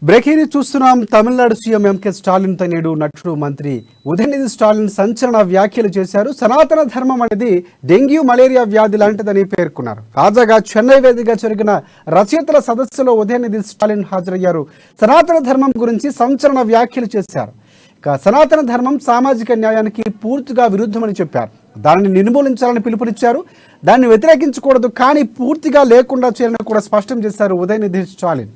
Breaking చూస్తున్నాం. Tamil Nadu CM MK Stalin తనయుడు నటుడు మంత్రి ఉదయనిధి స్టాలిన్ సంచలన వ్యాఖ్యలు చేశారు. సనాతన ధర్మం అనేది డెంగ్యూ మలేరియా వ్యాధి లాంటిదని పేర్కొన్నారు. తాజాగా చెన్నై వేదికగా జరిగిన రచయితల సదస్సులో ఉదయనిధి స్టాలిన్ హాజరయ్యారు. సనాతన ధర్మం గురించి సంచలన వ్యాఖ్యలు చేశారు. సనాతన ధర్మం సామాజిక న్యాయానికి పూర్తిగా విరుద్ధమని చెప్పారు. దానిని నిర్మూలించాలని పిలుపునిచ్చారు. దాన్ని వ్యతిరేకించకూడదు, కానీ పూర్తిగా లేకుండా చేయాలని కూడా స్పష్టం చేశారు ఉదయనిధి స్టాలిన్.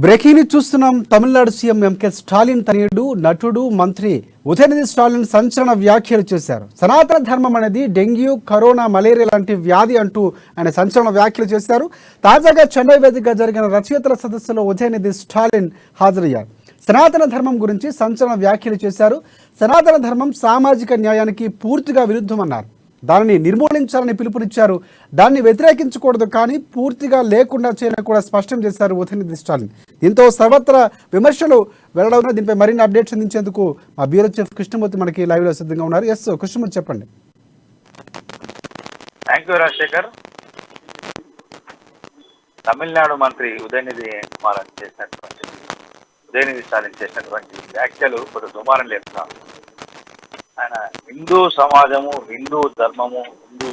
బ్రేకింగ్ న్యూస్ చూస్తున్నాం. తమిళనాడు సీఎం ఎంకే స్టాలిన్ తనయుడు నటుడు మంత్రి ఉదయనిధి స్టాలిన్ సంచలన వ్యాఖ్యలు చేశారు. సనాతన ధర్మం అనేది డెంగ్యూ, కరోనా, మలేరియా లాంటి వ్యాధి అంటూ ఆయన సంచలన వ్యాఖ్యలు చేశారు. తాజాగా చెన్నై వేదికగా జరిగిన రచయితల సదస్సులో ఉదయనిధి స్టాలిన్ హాజరయ్యారు. సనాతన ధర్మం గురించి సంచలన వ్యాఖ్యలు చేశారు. సనాతన ధర్మం సామాజిక న్యాయానికి పూర్తిగా విరుద్ధమన్నారు. దానిని నిర్మూలించాలని పిలుపునిచ్చారు. దాన్ని వ్యతిరేకించకూడదు, కానీ పూర్తిగా లేకుండా చేయాలని కూడా స్పష్టం చేశారు ఉదయనిధి స్టాలిన్. దీంతో సర్వత్రా విమర్శలు వెళ్లడం. దీనిపై మరిన్ని అప్డేట్స్ అందించేందుకు మా బ్యూరో చీఫ్ కృష్ణమూర్తి మనకి లైవ్ లో సిద్ధంగా ఉన్నారు. ఎస్ కృష్ణమూర్తి, చెప్పండి. Thank you Rajasekhar. తమిళనాడు మంత్రి ఉదయనిధి స్టాలిన్ చేసినటువంటి వ్యాఖ్యలు కొంత దుమారం లేపుతాం. ఆయన హిందూ సమాజము, హిందూ ధర్మము, హిందూ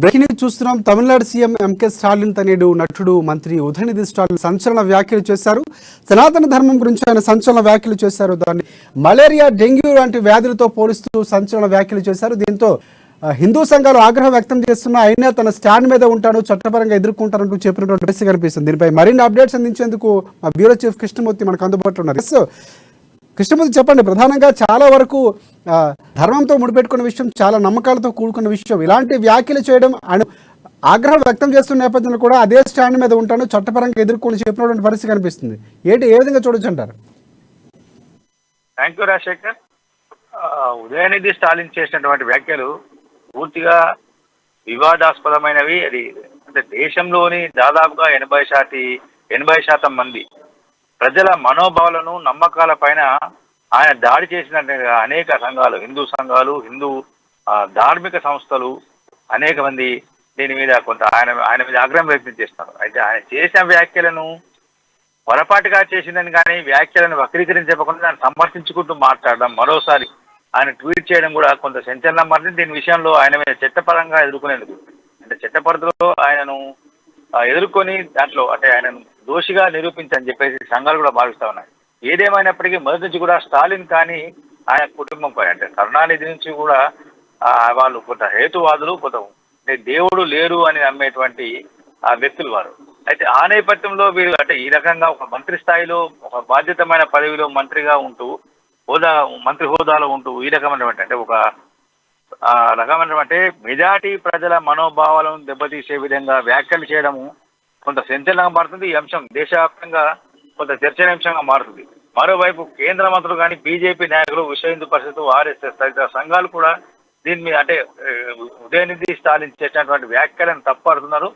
బ్రేకింగ్ న్యూస్ చూస్తున్నాం. తమిళనాడు సీఎం ఎంకే స్టాలిన్ తనయుడు నటుడు మంత్రి ఉదయనిధి స్టాలిన్ సంచలన వ్యాఖ్యలు చేశారు. సనాతన ధర్మం గురించి ఆయన సంచలన వ్యాఖ్యలు చేశారు. దాన్ని మలేరియా, డెంగ్యూ లాంటి వ్యాధులతో పోలుస్తూ సంచలన వ్యాఖ్యలు చేశారు. దీంతో హిందూ సంఘాలు ఆగ్రహం వ్యక్తం చేస్తున్నా అయినా తన స్టాండ్ మీద ఉంటాను, చట్టపరంగా ఎదుర్కొంటారంటూ చెప్పినటువంటి పరిస్థితి కనిపిస్తుంది. దీనిపై మరిన్ని అప్డేట్స్ అందించేందుకు మా బ్యూరో చీఫ్ కృష్ణమూర్తి మనకు అందుబాటులో ఉన్నారు. కృష్ణమూర్తి, చెప్పండి. ప్రధానంగా చాలా వరకు ధర్మంతో ముడిపెట్టుకున్న విషయం, చాలా నమ్మకాలతో కూడుకున్న విషయం. ఇలాంటి వ్యాఖ్యలు చేయడం ఆగ్రహం వ్యక్తం చేస్తున్న నేపథ్యంలో కూడా అదే స్టాండ్ మీద ఉంటాను, చట్టపరంగా ఎదుర్కొని చెప్పినటువంటి పరిస్థితి కనిపిస్తుంది. ఏ విధంగా చూడొచ్చు అంటారు? Thank you Rajasekhar. ఉదయనిధి స్టాలిన్ చేసినటువంటి వ్యాఖ్యలు పూర్తిగా వివాదాస్పదమైనవి. అది అంటే దేశంలోని దాదాపుగా 80% మంది ప్రజల మనోభావాలను, నమ్మకాల పైన ఆయన దాడి చేసిన అనేక సంఘాలు, హిందూ సంఘాలు, హిందూ ధార్మిక సంస్థలు అనేక మంది దీని మీద కొంత ఆయన మీద ఆగ్రహం వ్యక్తం చేస్తున్నారు. అయితే ఆయన చేసిన వ్యాఖ్యలను పొరపాటుగా చేసిందని కానీ వ్యాఖ్యలను వక్రీకరించకుండా దాన్ని సమర్థించుకుంటూ మాట్లాడడం, మరోసారి ఆయన ట్వీట్ చేయడం కూడా కొంత సంచలనం మారింది. దీని విషయంలో ఆయన మీద చట్టపరంగా ఎదుర్కొనేందుకు, అంటే చట్ట పరిధిలో ఆయనను ఎదుర్కొని దాంట్లో అంటే ఆయనను దోషిగా నిరూపించని చెప్పేసి సంఘాలు కూడా భావిస్తా ఉన్నాయి. ఏదేమైనప్పటికీ మొదటి నుంచి కూడా స్టాలిన్ కానీ ఆయన కుటుంబంపై అంటే కరుణానిధి నుంచి కూడా వాళ్ళు కొంత హేతువాదులు, కొంత అంటే దేవుడు లేరు అని నమ్మేటువంటి వ్యక్తులు వారు. అయితే ఆ నేపథ్యంలో వీరు అంటే ఈ రకంగా ఒక మంత్రి స్థాయిలో ఒక బాధ్యతమైన పదవిలో మంత్రిగా ఉంటూ మంత్రి హోదాలో ఉంటూ ఈ రకమైనటువంటి అంటే ఒక రకమైనటువంటి మెజార్టీ ప్రజల మనోభావాలను దెబ్బతీసే విధంగా వ్యాఖ్యలు చేయడము కొంత సంచలనంగా మారుతుంది. ఈ అంశం దేశవ్యాప్తంగా కొంత చర్చనీయాంశంగా మారుతుంది. మరోవైపు కేంద్ర మంత్రులు కానీ బీజేపీ నాయకులు, విశ్వ హిందూ పరిషత్, ఆర్ఎస్ఎస్ తదితర సంఘాలు కూడా దీని మీద అంటే ఉదయనిధి స్టాలిన్ చేసినటువంటి వ్యాఖ్యలను తప్పుపడుతున్నారు.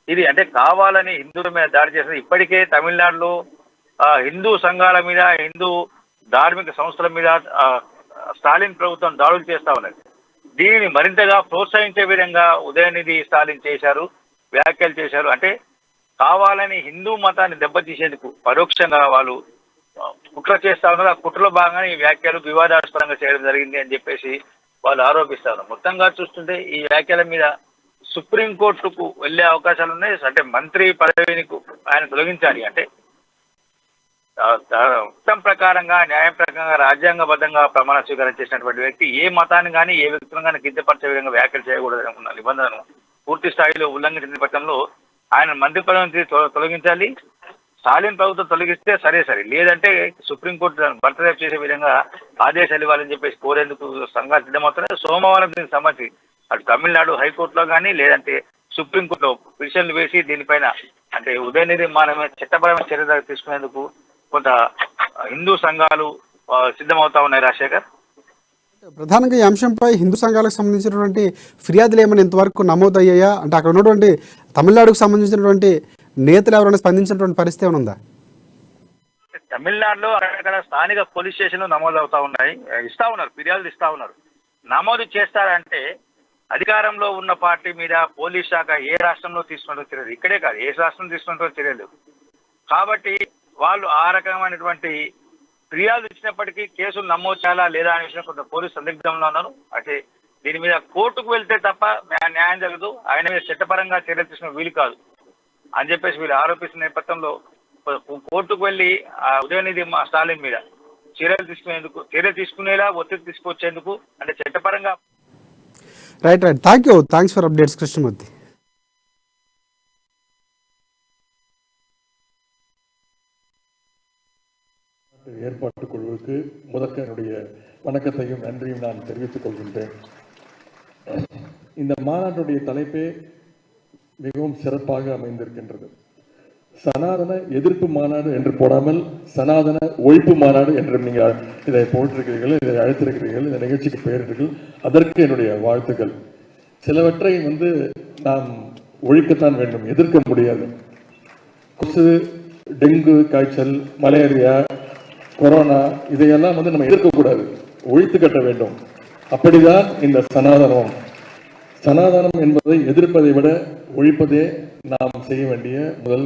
ఇది అంటే కావాలని హిందువుల మీద దాడి చేస్తుంది. ఇప్పటికే తమిళనాడులో హిందూ సంఘాల మీద, హిందూ ధార్మిక సంస్థల మీద స్టాలిన్ ప్రభుత్వం దాడులు చేస్తా ఉన్నది. దీనిని మరింతగా ప్రోత్సహించే విధంగా ఉదయనిధి స్టాలిన్ చేశారు, వ్యాఖ్యలు చేశారు. అంటే కావాలని హిందూ మతాన్ని దెబ్బతీసేందుకు పరోక్షంగా వాళ్ళు కుట్ర చేస్తా ఉన్నారు. ఆ కుట్రలో భాగంగా ఈ వ్యాఖ్యలు వివాదాస్పదంగా చేయడం జరిగింది అని చెప్పేసి వాళ్ళు ఆరోపిస్తారు. మొత్తంగా చూస్తుంటే ఈ వ్యాఖ్యల మీద సుప్రీంకోర్టుకు వెళ్లే అవకాశాలు ఉన్నాయి. అంటే మంత్రి పదవిని ఆయన తొలగించాలి అంటే చట్టం ప్రకారంగా, న్యాయం ప్రకారంగా, రాజ్యాంగబద్ధంగా ప్రమాణ స్వీకారం చేసినటువంటి వ్యక్తి ఏ మతాన్ని కానీ ఏ వ్యక్తులను కానీ కించపరిచే విధంగా వ్యాఖ్యలు చేయకూడదనుకున్న నిబంధనను పూర్తి స్థాయిలో ఉల్లంఘించిన నేపథ్యంలో ఆయన మంత్రి పదవి నుంచి తొలగించాలి. స్టాలిన్ ప్రభుత్వం తొలగిస్తే సరే, లేదంటే సుప్రీంకోర్టు బర్తరఫ్ చేసే విధంగా ఆదేశాలు ఇవ్వాలని చెప్పేసి కోరేందుకు సంఘాలు సిద్ధమవుతున్నాయి. సోమవారం దీనికి సంబంధించి అటు తమిళనాడు హైకోర్టులో కానీ లేదంటే సుప్రీంకోర్టులో పిటిషన్లు వేసి దీనిపైన అంటే ఉదయనిధి మానవ చట్టపరమైన చర్య తీసుకునేందుకు కొంత హిందూ సంఘాలు సిద్ధమవుతా ఉన్నాయి. రాజశేఖర్, ప్రధానంగా ఈ అంశంపై హిందూ సంఘాలకు సంబంధించినటువంటి ఫిర్యాదులు ఏమైనా ఇంతవరకు నమోదయ్యాయా? అంటే అక్కడ ఉన్నటువంటి తమిళనాడుకు సంబంధించినటువంటి నేతలు ఎవరైనా స్పందించినటువంటి పరిస్థితి ఏమైనా ఉందా? తమిళనాడులో అక్కడ స్థానిక పోలీస్ స్టేషన్లు నమోదు అవుతా ఉన్నాయి, ఫిర్యాదులు ఇస్తా ఉన్నారు. నమోదు చేస్తారంటే అధికారంలో ఉన్న పార్టీ మీద పోలీస్ శాఖ ఏ రాష్ట్రంలో తీసుకుంటూ చర్యలు, ఇక్కడే కాదు ఏ రాష్ట్రం తీసుకుంటూ చర్యలు. కాబట్టి వాళ్ళు ఆ రకమైనటువంటి ఫిర్యాదు ఇచ్చినప్పటికీ కేసులు నమోదు చేయాలా లేదా అనే విషయం కొంత పోలీసు సందిగ్ధంలో ఉన్నారు. అంటే దీని మీద కోర్టుకు వెళ్తే తప్ప న్యాయం జరగదు, ఆయన మీద చట్టపరంగా చర్యలు తీసుకునే వీలు కాదు అని చెప్పేసి వీళ్ళు ఆరోపిస్తున్న నేపథ్యంలో కోర్టుకు వెళ్ళి ఉదయనిధి స్టాలిన్ మీద చర్యలు తీసుకునేలా ఒత్తిడి తీసుకొచ్చేందుకు అంటే చట్టపరంగా. Right. Thanks for updates Krishnamurthy. ஏற்பாட்டு குழுவுக்கு முதற்க என்னுடைய வணக்கத்தையும் நன்றியும் நான் தெரிவித்துக் கொள்கின்றேன். இந்த மாநாட்டுடைய தலைப்பே மிகவும் சிறப்பாக அமைந்திருக்கின்றது. சனாதன எதிர்ப்பு மாநாடு என்று போடாமல் சனாதன ஒழிப்பு மாநாடு என்று நீங்கள் இதை போட்டிருக்கிறீர்கள், இதை அழைத்திருக்கிறீர்கள், இந்த நிகழ்ச்சிக்கு பெயரிட்டீர்கள். அதற்கு என்னுடைய வாழ்த்துக்கள். சிலவற்றை நாம் ஒழிக்கத்தான் வேண்டும், எதிர்க்க முடியாது. கொசு, டெங்கு காய்ச்சல், மலேரியா, கொரோனா இதையெல்லாம் நம்ம எதிர்க்கக்கூடாது, ஒழித்து கட்ட வேண்டும். அப்படிதான் இந்த சனாதனம் என்பதை எதிர்ப்பதை விட ஒழிப்பதே நாம் செய்ய வேண்டிய முதல்